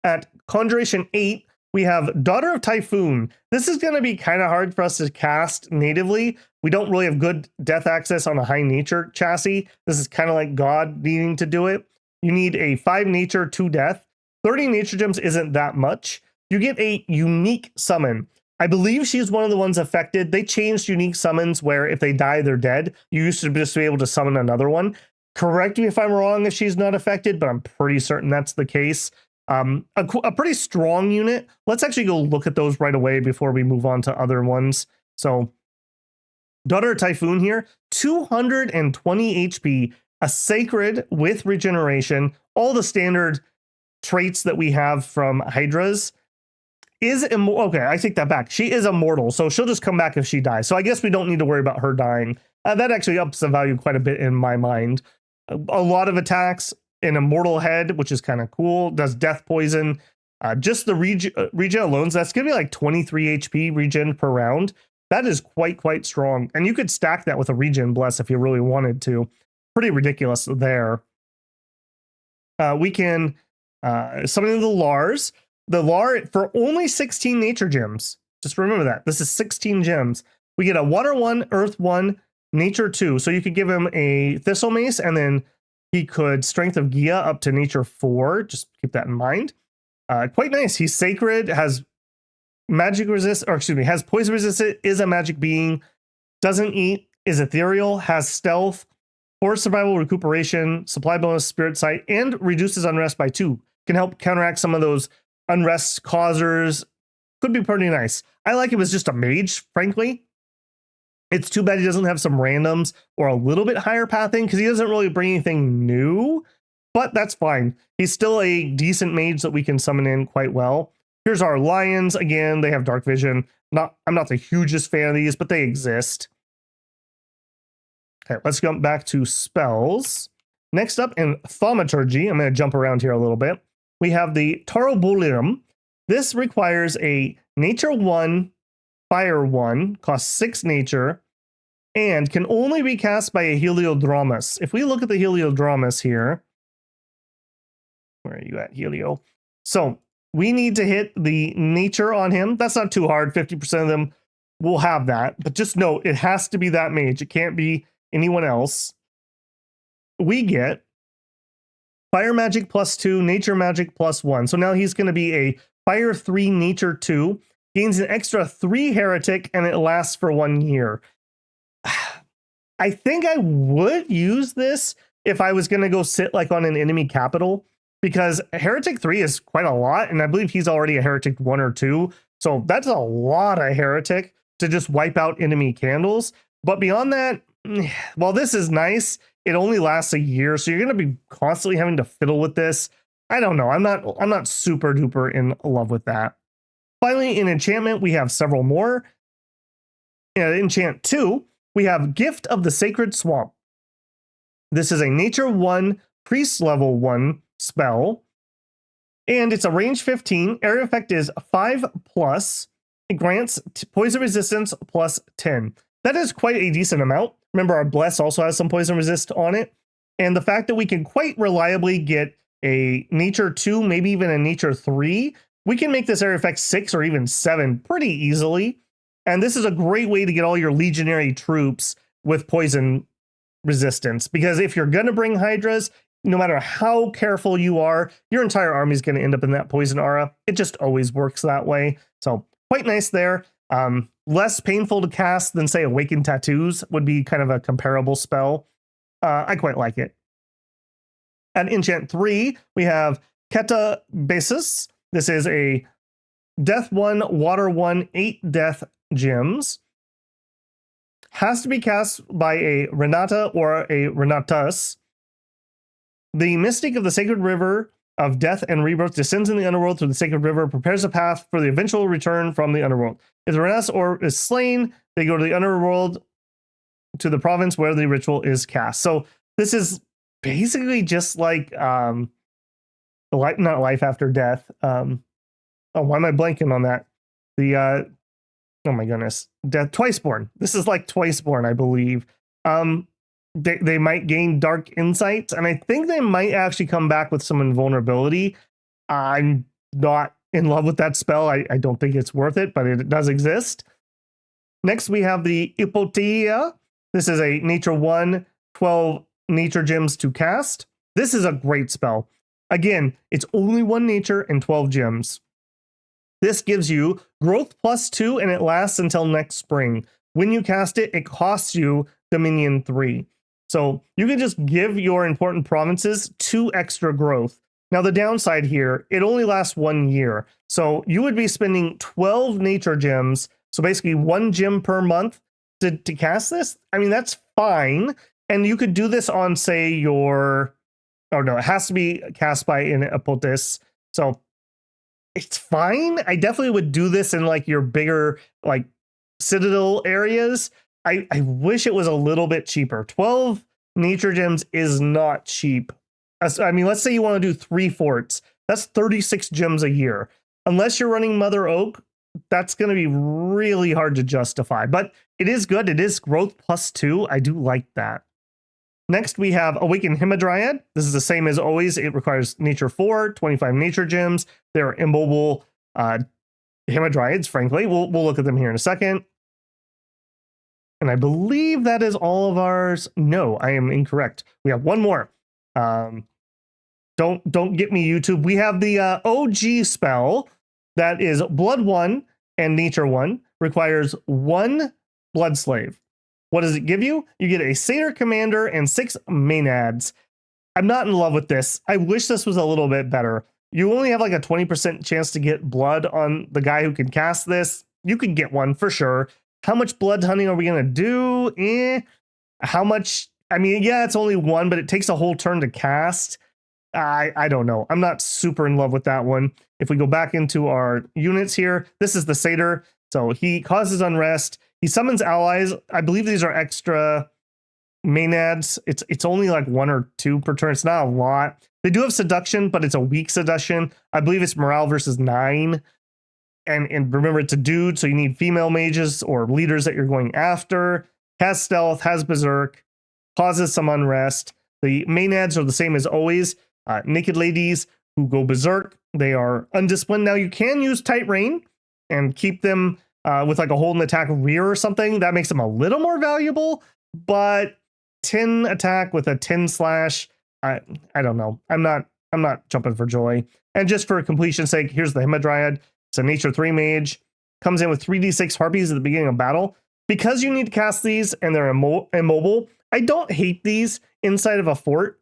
At Conjuration 8, we have Daughter of Typhoon. This is going to be kind of hard for us to cast natively. We don't really have good death access on a high nature chassis. This is kind of like God needing to do it. You need a 5 nature, 2 death. 30 nature gems isn't that much. You get a unique summon. I believe she's one of the ones affected. They changed unique summons where if they die, they're dead. You used to just be able to summon another one. Correct me if I'm wrong if she's not affected, but I'm pretty certain that's the case. A pretty strong unit. Let's actually go look at those right away before we move on to other ones. So, Daughter of Typhoon here, 220 HP, a sacred with regeneration, all the standard traits that we have from hydras. Okay, I take that back. She is immortal, so she'll just come back if she dies. So I guess we don't need to worry about her dying. That actually ups the value quite a bit in my mind. A lot of attacks, an immortal head, which is kind of cool, does death poison. Just the regen alone, so that's going to be like 23 HP regen per round. That is quite strong. And you could stack that with a regen bless if you really wanted to. Pretty ridiculous there. We can summon the Lars. The Lar for only 16 nature gems. Just remember that. This is 16 gems. We get a Water 1, Earth 1, Nature 2. So you could give him a Thistle Mace, and then he could Strength of Gia up to Nature 4. Just keep that in mind. Quite nice. He's sacred, has magic resist, or excuse me, has poison resistant, is a magic being, doesn't eat, is ethereal, has stealth, force survival, recuperation, supply bonus, spirit sight, and reduces unrest by 2. Can help counteract some of those unrest causers. Could be pretty nice. I like him as just a mage, frankly. It's too bad he doesn't have some randoms or a little bit higher pathing because he doesn't really bring anything new, but that's fine. He's still a decent mage that we can summon in quite well. Here's our lions. Again, they have dark vision. I'm not the hugest fan of these, but they exist. Okay, let's jump back to spells. Next up in Thaumaturgy, I'm going to jump around here a little bit. We have the Tarobolium. This requires a Nature 1, Fire 1, costs 6 Nature, and can only be cast by a Heliodromus. If we look at the Heliodromus here, where are you at, Helio? So we need to hit the Nature on him. That's not too hard. 50% of them will have that, but just note, it has to be that mage. It can't be anyone else. We get Fire Magic +2, Nature Magic +1. So now he's going to be a Fire 3, Nature 2, gains an extra 3 Heretic, and it lasts for 1 year. I think I would use this if I was going to go sit like on an enemy capital, because Heretic 3 is quite a lot, and I believe he's already a Heretic 1 or 2. So that's a lot of Heretic to just wipe out enemy candles. But beyond that, while this is nice, it only lasts a year, so you're going to be constantly having to fiddle with this. I don't know. I'm not super duper in love with that. Finally, in enchantment, we have several more. In enchant 2, we have Gift of the Sacred Swamp. This is a Nature 1, Priest level 1 spell, and it's a range 15. Area effect is 5+. It grants poison resistance +10. That is quite a decent amount. Remember, our Bless also has some poison resist on it. And the fact that we can quite reliably get a Nature 2, maybe even a Nature 3, we can make this area effect 6 or even 7 pretty easily. And this is a great way to get all your legionary troops with poison resistance. Because if you're going to bring hydras, no matter how careful you are, your entire army is going to end up in that poison aura. It just always works that way. So quite nice there. Less painful to cast than, say, Awakened Tattoos would be kind of a comparable spell. I quite like it. At enchant 3, we have Keta Basis. This is a Death 1, Water 1, 8 Death gems. Has to be cast by a Renata or a Renatus. The Mystic of the Sacred River of death and rebirth descends in the underworld through the sacred river, prepares a path for the eventual return from the underworld. If the Renas or is slain, they go to the underworld to the province where the ritual is cast. So this is basically just like not life after death. Oh, why am I blanking on that? The oh my goodness, death twiceborn. This is like twiceborn, I believe. They might gain dark insights, and I think they might actually come back with some invulnerability. I'm not in love with that spell. I don't think it's worth it, but it does exist. Next, we have the Ipotea. This is a nature 1, 12 nature gems to cast. This is a great spell. Again, it's only 1 nature and 12 gems. This gives you growth +2, and it lasts until next spring. When you cast it, it costs you Dominion 3. So you can just give your important provinces 2 extra growth. Now the downside here, it only lasts 1 year. So you would be spending 12 nature gems, so basically 1 gem per month to cast this. I mean, that's fine. And you could do this on, say, your... Oh no, it has to be cast by an Apotis. So it's fine. I definitely would do this in like your bigger like citadel areas. I wish it was a little bit cheaper. 12 nature gems is not cheap. I mean, let's say you want to do 3 forts. That's 36 gems a year. Unless you're running Mother Oak, that's going to be really hard to justify. But it is good. It is growth +2. I do like that. Next, we have Awakened Hamadryad. This is the same as always. It requires nature 4, 25 nature gems. They're immobile Hamadryads, frankly. We'll look at them here in a second. And I believe that is all of ours. No, I am incorrect. We have one more. Don't get me, YouTube. We have the OG spell that is Blood 1 and Nature 1. Requires 1 Blood Slave. What does it give you? You get a Satyr Commander and 6 Maenads. I'm not in love with this. I wish this was a little bit better. You only have like a 20% chance to get blood on the guy who can cast this. You could get one for sure. How much blood hunting are we going to do? How much? I mean, yeah, it's only 1, but it takes a whole turn to cast. I don't know. I'm not super in love with that one. If we go back into our units here, this is the Satyr. So he causes unrest. He summons allies. I believe these are extra Maenads. It's only like 1 or 2 per turn. It's not a lot. They do have seduction, but it's a weak seduction. I believe it's morale versus 9. And remember, it's a dude, so you need female mages or leaders that you're going after. Has stealth, has berserk, causes some unrest. The Maenads are the same as always. Naked ladies who go berserk. They are undisciplined. Now, you can use tight rein and keep them with like a hold and attack rear or something. That makes them a little more valuable, but 10 attack with a 10 slash, I don't know. I'm not jumping for joy. And just for completion's sake, here's the Hamadryad. It's a nature 3 mage. Comes in with 3d6 harpies at the beginning of battle. Because you need to cast these and they're immobile, I don't hate these inside of a fort.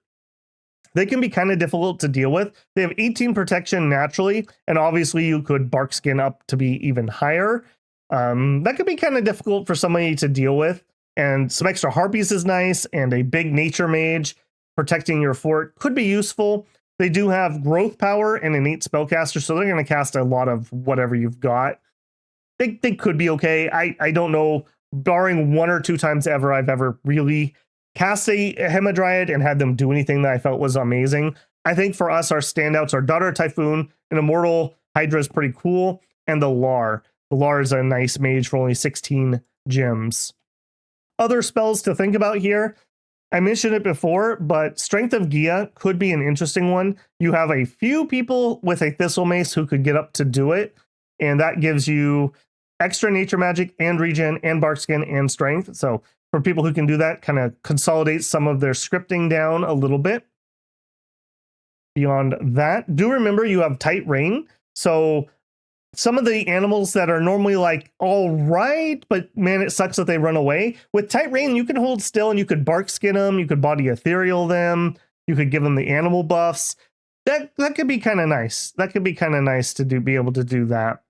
They can be kind of difficult to deal with. They have 18 protection naturally, and obviously you could bark skin up to be even higher. That could be kind of difficult for somebody to deal with. And some extra harpies is nice, and a big nature mage protecting your fort could be useful. They do have growth power and innate spellcaster, so they're going to cast a lot of whatever you've got. They could be okay. I don't know, barring 1 or 2 times ever I've ever really cast a Hamadryad and had them do anything that I felt was amazing. I think for us, our standouts are Daughter of Typhoon, an immortal Hydra is pretty cool, and the Lar. The Lar is a nice mage for only 16 gems. Other spells to think about here. I mentioned it before, but Strength of Gia could be an interesting one. You have a few people with a Thistle Mace who could get up to do it, and that gives you extra nature magic and regen and bark skin and strength. So for people who can do that, kind of consolidate some of their scripting down a little bit. Beyond that, do remember you have tight rein. So some of the animals that are normally like, all right, but man, it sucks that they run away. With tight rein, you can hold still and you could bark skin them. You could body ethereal them. You could give them the animal buffs. That could be kind of nice. That could be kind of nice to be able to do that.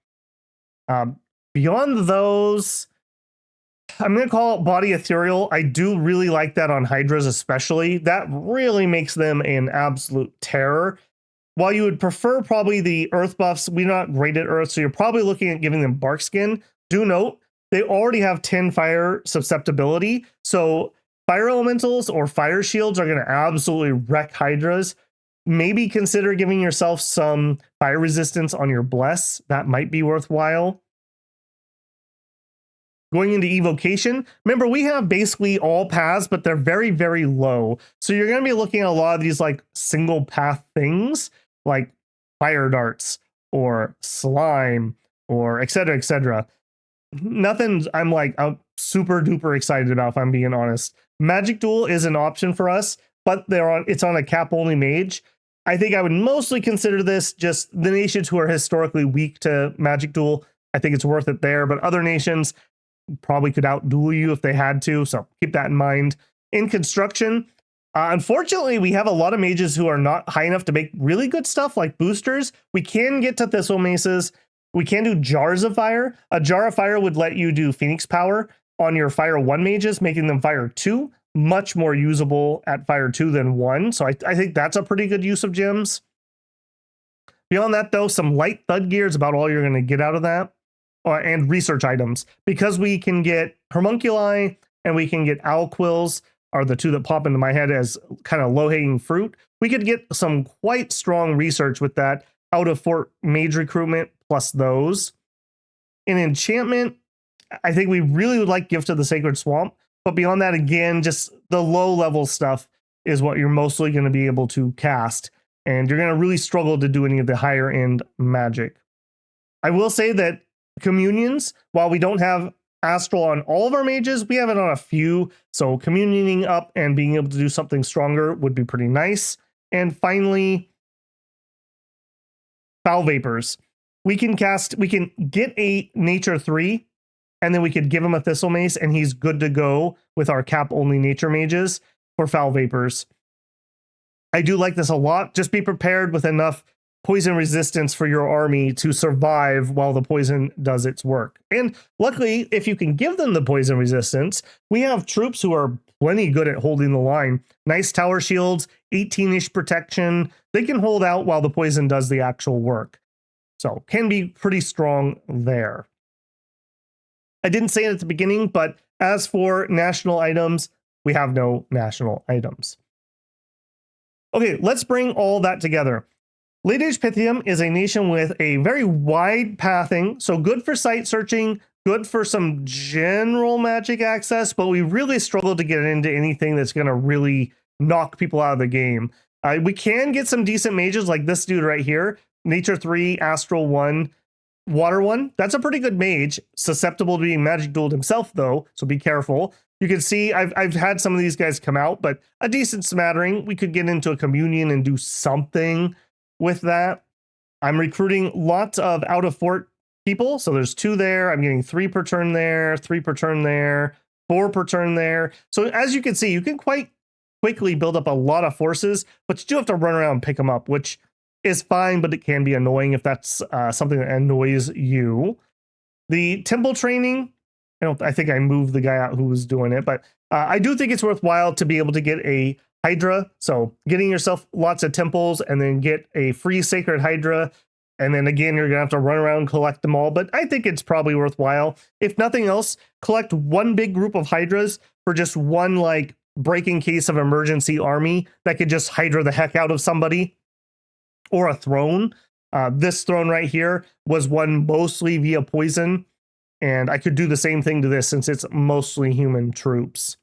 Beyond those, I'm going to call it body ethereal. I do really like that on hydras, especially. That really makes them an absolute terror. while you would prefer probably the earth buffs, we're not great at earth, so you're probably looking at giving them bark skin. Do note, they already have 10 fire susceptibility, so fire elementals or fire shields are going to absolutely wreck hydras. Maybe consider giving yourself some fire resistance on your bless. That might be worthwhile. Going into evocation, remember we have basically all paths, but they're very, very low. So you're going to be looking at a lot of these like single path things like fire darts or slime or etc. etc. Nothing I'm super duper excited about, if I'm being honest. Magic Duel is an option for us, but it's on a cap only mage. I think I would mostly consider this just the nations who are historically weak to Magic Duel. I think it's worth it there, but other nations probably could outduel you if they had to, so keep that in mind. In construction, unfortunately, we have a lot of mages who are not high enough to make really good stuff like boosters. We can get to Thistle Maces. We can do Jars of Fire. A Jar of Fire would let you do Phoenix Power on your Fire 1 mages, making them Fire 2. Much more usable at Fire 2 than 1, so I think that's a pretty good use of gems. Beyond that, though, some light thud gear is about all you're going to get out of that. And research items, because we can get homunculi and we can get owl quills are the two that pop into my head as kind of low-hanging fruit. We could get some quite strong research with that out of fort mage recruitment plus those. In enchantment, I think we really would like Gift of the Sacred Swamp, but beyond that, again, just the low-level stuff is what you're mostly going to be able to cast, and you're going to really struggle to do any of the higher-end magic. I will say that communions, while we don't have astral on all of our mages, we have it on a few, so communioning up and being able to do something stronger would be pretty nice. And finally, foul vapors. We can get a nature 3, and then we could give him a thistle mace, and he's good to go with our cap only nature mages for foul vapors. I do like this a lot. Just be prepared with enough poison resistance for your army to survive while the poison does its work. And luckily, if you can give them the poison resistance, we have troops who are plenty good at holding the line. Nice tower shields, 18-ish protection. They can hold out while the poison does the actual work. So can be pretty strong there. I didn't say it at the beginning, but as for national items, we have no national items. Okay, let's bring all that together. Late Age Pythium is a nation with a very wide pathing, so good for site searching, good for some general magic access, but we really struggle to get into anything that's going to really knock people out of the game. We can get some decent mages like this dude right here, Nature 3, Astral 1, Water 1. That's a pretty good mage, susceptible to being magic dueled himself though, so be careful. You can see I've had some of these guys come out, but a decent smattering. We could get into a communion and do something with that. I'm recruiting lots of out of fort people. So there's 2 there. I'm getting 3 per turn there, 3 per turn there, 4 per turn there. So as you can see, you can quite quickly build up a lot of forces, but you do have to run around and pick them up, which is fine, but it can be annoying if that's something that annoys you. The temple training, I think I moved the guy out who was doing it, but I do think it's worthwhile to be able to get a Hydra, so getting yourself lots of temples and then get a free sacred Hydra, and then again you're gonna have to run around and collect them all, but I think it's probably worthwhile. If nothing else, collect one big group of Hydras for just one like breaking case of emergency army that could just Hydra the heck out of somebody, or a throne. This throne right here was won mostly via poison, and I could do the same thing to this since it's mostly human troops.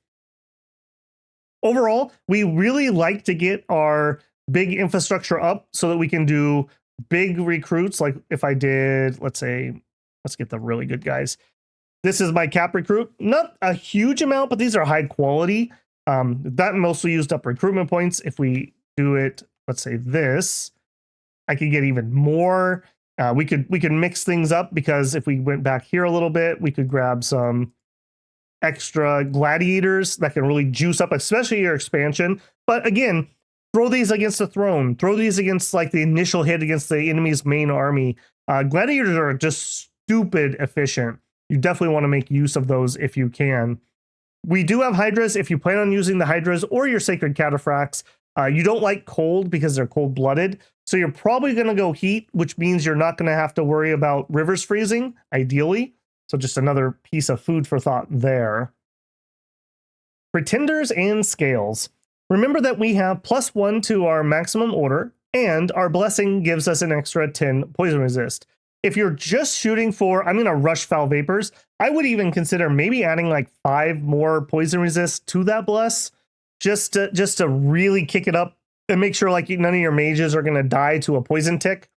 Overall, we really like to get our big infrastructure up so that we can do big recruits. Like if I did, let's get the really good guys. This is my cap recruit. Not a huge amount, but these are high quality. That mostly used up recruitment points. If we do it, let's say this, I could get even more. We could mix things up, because if we went back here a little bit, we could grab some extra gladiators that can really juice up, especially your expansion. But again, throw these against the throne, throw these against like the initial hit against the enemy's main army. Gladiators are just stupid efficient. You definitely want to make use of those if you can. We do have Hydras. If you plan on using the Hydras or your Sacred Cataphracts, You don't like cold because they're cold-blooded, so you're probably going to go heat, which means you're not going to have to worry about rivers freezing, ideally. So just another piece of food for thought there. Pretenders and scales. Remember that we have +1 to our maximum order, and our blessing gives us an extra 10 poison resist. If you're just shooting for, I'm going to rush foul vapors, I would even consider maybe adding like 5 more poison resist to that bless, just to really kick it up and make sure like none of your mages are going to die to a poison tick.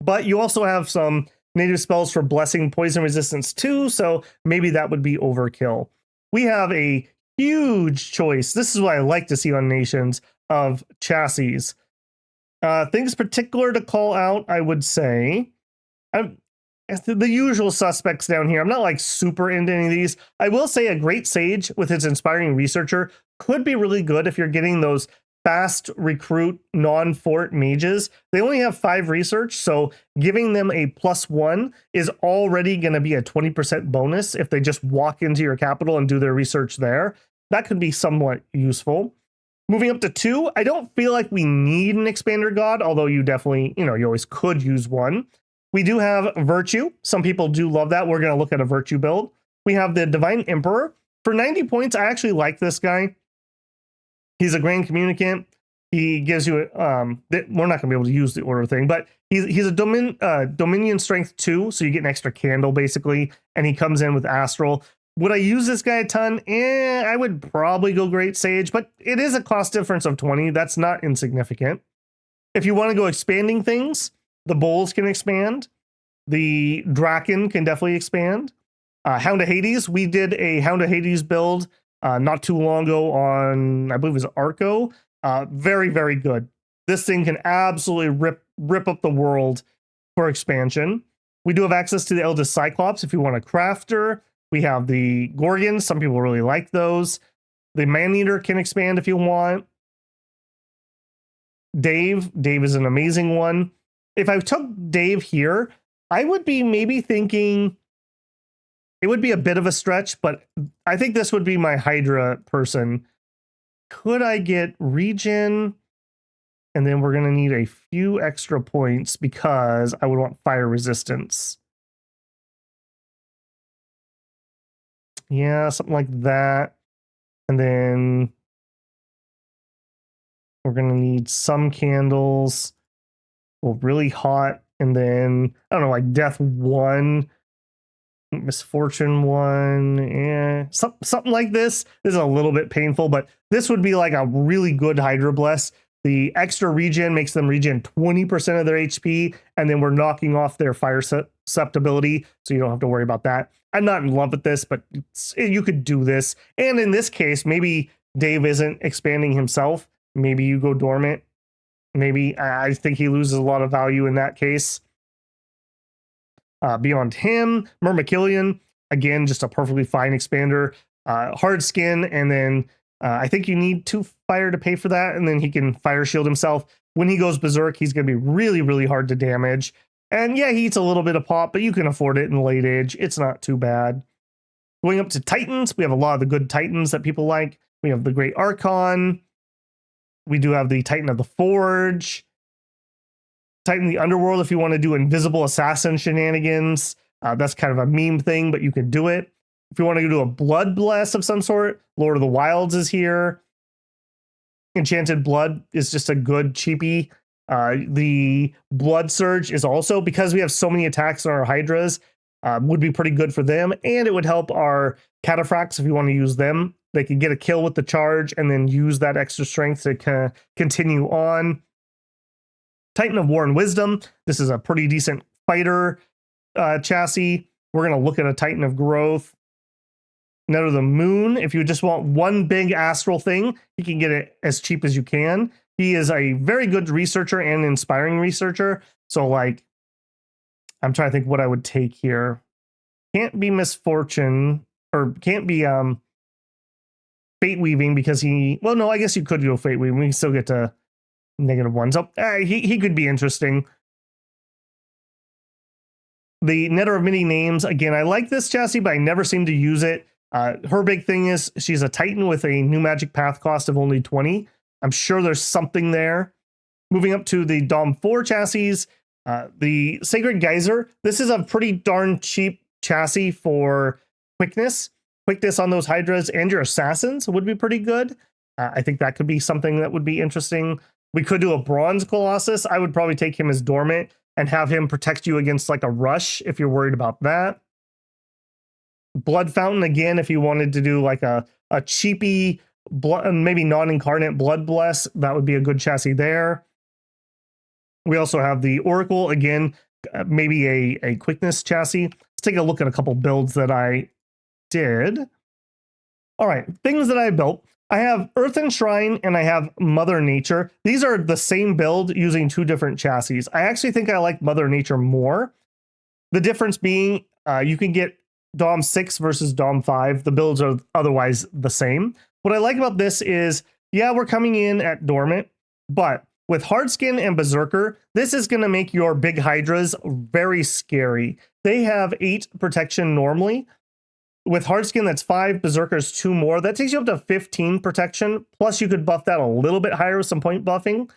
But you also have some native spells for blessing poison resistance too, so maybe that would be overkill. We have a huge choice. This is what I like to see on nations of chassis. Things particular to call out, I would say, the usual suspects down here. I'm not like super into any of these. I will say a great sage with its inspiring researcher could be really good if you're getting those fast recruit non-fort mages. They only have 5 research, so giving them a +1 is already going to be a 20% bonus if they just walk into your capital and do their research there. That could be somewhat useful. Moving up to 2, I don't feel like we need an expander god, although you definitely, you always could use one. We do have virtue. Some people do love that. We're going to look at a virtue build. We have the Divine Emperor. For 90 points, I actually like this guy. He's a grand communicant. He gives you we're not going to be able to use the order thing, but he's a Dominion Strength 2, so you get an extra candle basically, and he comes in with Astral. Would I use this guy a ton? I would probably go Great Sage, but it is a cost difference of 20. That's not insignificant. If you want to go expanding things, the Bowls can expand. The Draken can definitely expand. Hound of Hades, we did a Hound of Hades build not too long ago on, I believe it was Arco. Very, very good. This thing can absolutely rip up the world for expansion. We do have access to the Eldest Cyclops if you want a crafter. We have the Gorgons. Some people really like those. The Man-Eater can expand if you want. Dave is an amazing one. If I took Dave here, I would be maybe thinking it would be a bit of a stretch, but I think this would be my Hydra person. Could I get regen? And then we're going to need a few extra points because I would want fire resistance. Yeah, something like that. And then we're going to need some candles. Well, really hot. And then, I don't know, like Death 1, Misfortune 1, something like this. This is a little bit painful, but this would be like a really good Hydra Bless. The extra regen makes them regen 20% of their HP, and then we're knocking off their fire susceptibility, so you don't have to worry about that. I'm not in love with this, but you could do this. And in this case, maybe Dave isn't expanding himself. Maybe you go dormant. Maybe I think he loses a lot of value in that case. Beyond him, Myrmikillian, again, just a perfectly fine expander. Hard skin, and then I think you need 2 fire to pay for that, and then he can fire shield himself. When he goes berserk, he's going to be really, really hard to damage. And yeah, he eats a little bit of pop, but you can afford it in late age. It's not too bad. Going up to Titans, we have a lot of the good Titans that people like. We have the Great Archon. We do have the Titan of the Forge. Titan of the Underworld if you want to do invisible assassin shenanigans. That's kind of a meme thing, but you can do it. If you want to do a Blood Bless of some sort, Lord of the Wilds is here. Enchanted Blood is just a good cheapie. The Blood Surge is also, because we have so many attacks on our Hydras, would be pretty good for them, and it would help our Cataphracts if you want to use them. They could get a kill with the charge and then use that extra strength to continue on. Titan of War and Wisdom. This is a pretty decent fighter chassis. We're going to look at a Titan of Growth. Net of the Moon. If you just want one big astral thing, you can get it as cheap as you can. He is a very good researcher and inspiring researcher. So, like, I'm trying to think what I would take here. Can't be Misfortune, or can't be Fate Weaving because he... Well, no, I guess you could go Fate Weaving. We can still get to -1. So he could be interesting. The Netter of Many Names. Again, I like this chassis, but I never seem to use it. Her big thing is she's a Titan with a new magic path cost of only 20. I'm sure there's something there. Moving up to the Dom 4 chassis, the Sacred Geyser. This is a pretty darn cheap chassis for quickness. Quickness on those hydras and your assassins would be pretty good. I think that could be something that would be interesting. We could do a Bronze Colossus. I would probably take him as dormant and have him protect you against like a rush if you're worried about that. Blood Fountain, again, if you wanted to do like a cheapy, maybe non-incarnate Blood Bless, that would be a good chassis there. We also have the Oracle, again, maybe a quickness chassis. Let's take a look at a couple builds that I did. All right, things that I built. I have Earthen Shrine and I have Mother Nature. These are the same build using two different chassis. I actually think I like Mother Nature more. The difference being you can get Dom 6 versus Dom 5. The builds are otherwise the same. What I like about this is, yeah, we're coming in at dormant, but with Hardskin and Berserker, this is going to make your big hydras very scary. They have 8 protection normally. With Hardskin, that's 5, Berserker's 2 more. That takes you up to 15 protection. Plus, you could buff that a little bit higher with some point buffing.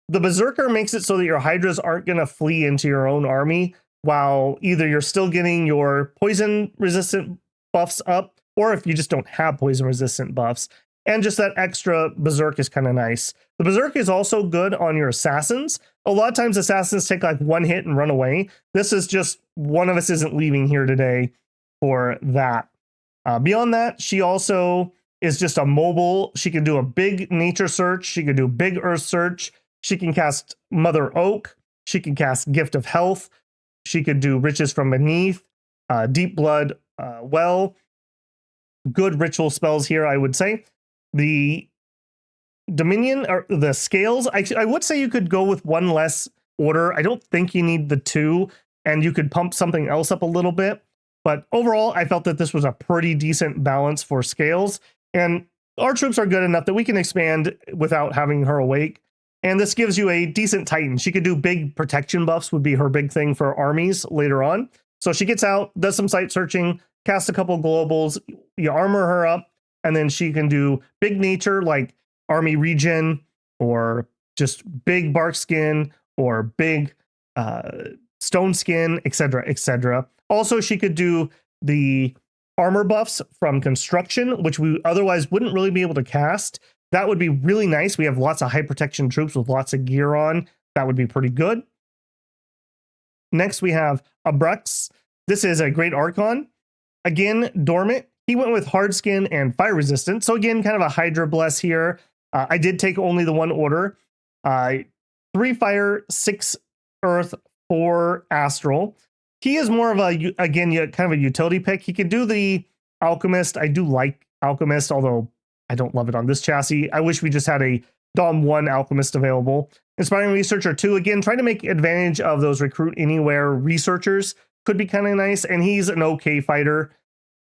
The Berserker makes it so that your hydras aren't going to flee into your own army, while either you're still getting your poison resistant buffs up, or if you just don't have poison resistant buffs. And just that extra Berserk is kind of nice. The Berserk is also good on your assassins. A lot of times assassins take like one hit and run away. This is just one of us isn't leaving here today for that. Beyond that, she also is just a mobile. She can do a big nature search. She can do big earth search. She can cast Mother Oak. She can cast Gift of Health. She could do Riches from Beneath, Deep Blood, Well. Good ritual spells here, I would say. The Dominion, or the Scales, I would say you could go with one less order. I don't think you need the 2, and you could pump something else up a little bit. But overall, I felt that this was a pretty decent balance for Scales. And our troops are good enough that we can expand without having her awake. And this gives you a decent Titan. She could do big protection buffs, would be her big thing for armies later on. So she gets out, does some site searching, casts a couple globals, you armor her up, and then she can do big nature like army regen, or just big bark skin, or big stone skin, etc., etc. Also, she could do the armor buffs from construction, which we otherwise wouldn't really be able to cast. That would be really nice. We have lots of high protection troops with lots of gear on. That would be pretty good. Next, we have Abrux. This is a great Archon. Again, dormant. He went with Hardskin and Fire Resistant. So again, kind of a Hydra Bless here. I did take only the one order. 3 Fire, 6 Earth, 4 Astral. He is more of a, again, kind of a utility pick. He could do the Alchemist. I do like Alchemist, although I don't love it on this chassis. I wish we just had a Dom 1 Alchemist available. Inspiring Researcher 2, again, trying to make advantage of those Recruit Anywhere researchers could be kind of nice. And he's an okay fighter.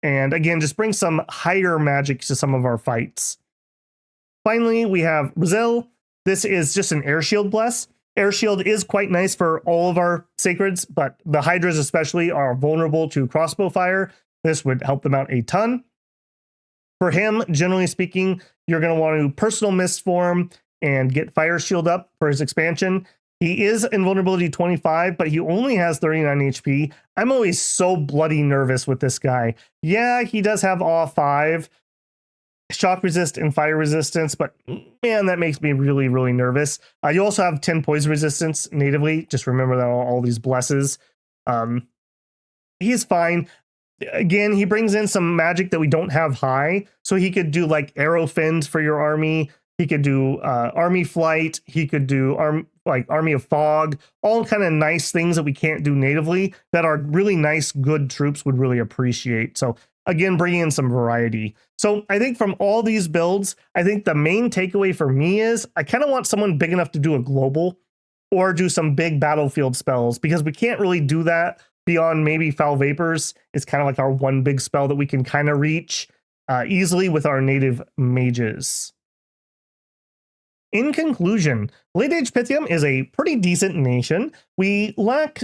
And again, just bring some higher magic to some of our fights. Finally, we have Brazil. This is just an Air Shield Bless. Air Shield is quite nice for all of our Sacreds, but the Hydras especially are vulnerable to crossbow fire. This would help them out a ton. For him, generally speaking, you're going to want to Personal Mist form and get Fire Shield up for his expansion. He is invulnerability 25, but he only has 39 HP. I'm always so bloody nervous with this guy. Yeah, he does have Awe 5, shock resist and fire resistance, but man, that makes me really, really nervous. You also have 10 poison resistance natively. Just remember that all these blesses. He's fine. Again, he brings in some magic that we don't have high, so he could do like Arrow Fend for your army. He could do Army Flight. He could do Army of Fog. All kind of nice things that we can't do natively that are really nice, good troops would really appreciate. So again, bringing in some variety. So I think from all these builds, I think the main takeaway for me is I kind of want someone big enough to do a global or do some big battlefield spells, because we can't really do that beyond maybe Foul Vapors. It's kind of like our one big spell that we can kind of reach easily with our native mages. In conclusion, Late Age Pythium is a pretty decent nation. We lack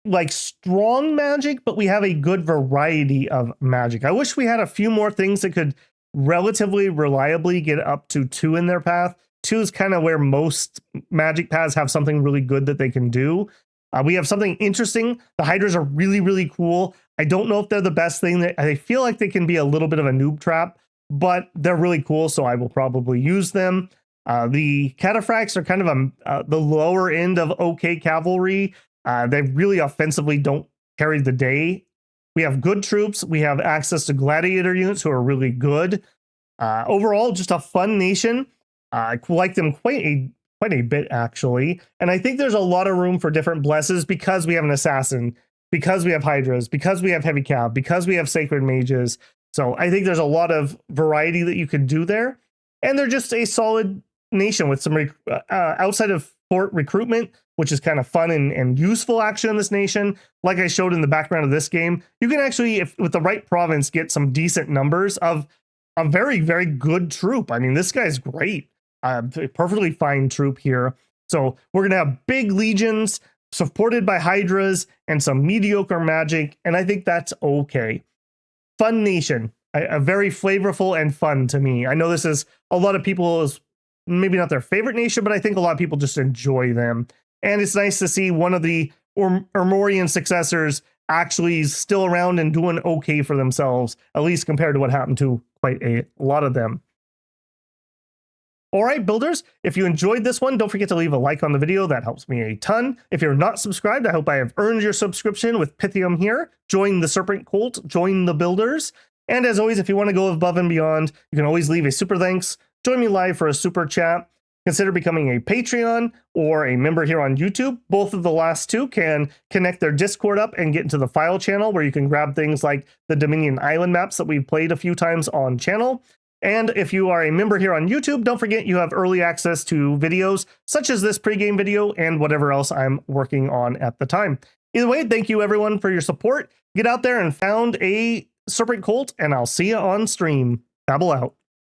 like strong magic, but we have a good variety of magic. I wish we had a few more things that could relatively reliably get up to 2 in their path. 2 is kind of where most magic paths have something really good that they can do. We have something interesting. The hydras are really, really cool. I don't know if they're the best thing. I feel like they can be a little bit of a noob trap, but they're really cool, so I will probably use them. The cataphracts are kind of the lower end of okay cavalry. They really offensively don't carry the day. We have good troops. We have access to gladiator units who are really good. Overall, just a fun nation. I like them quite a bit, actually. And I think there's a lot of room for different blesses because we have an assassin, because we have hydras, because we have heavy cav, because we have sacred mages. So I think there's a lot of variety that you could do there. And they're just a solid nation with some outside of fort recruitment, which is kind of fun and useful action in this nation. Like I showed in the background of this game, you can actually, if with the right province, get some decent numbers of a very, very good troop. I mean, this guy's great. Perfectly fine troop here. So we're going to have big legions supported by hydras and some mediocre magic. And I think that's okay. Fun nation. A very flavorful and fun to me. I know this is a lot of people's, maybe not their favorite nation, but I think a lot of people just enjoy them. And it's nice to see one of the Ermorian successors actually still around and doing okay for themselves, at least compared to what happened to quite a lot of them. All right, builders, if you enjoyed this one, don't forget to leave a like on the video. That helps me a ton. If you're not subscribed, I hope I have earned your subscription with Pythium here. Join the Serpent Cult, join the builders. And as always, if you want to go above and beyond, you can always leave a super thanks. Join me live for a super chat. Consider becoming a Patreon or a member here on YouTube. Both of the last two can connect their Discord up and get into the file channel where you can grab things like the Dominion Island maps that we've played a few times on channel. And if you are a member here on YouTube, don't forget you have early access to videos such as this pregame video and whatever else I'm working on at the time. Either way, thank you everyone for your support. Get out there and found a Serpent Cult, and I'll see you on stream. Babble out.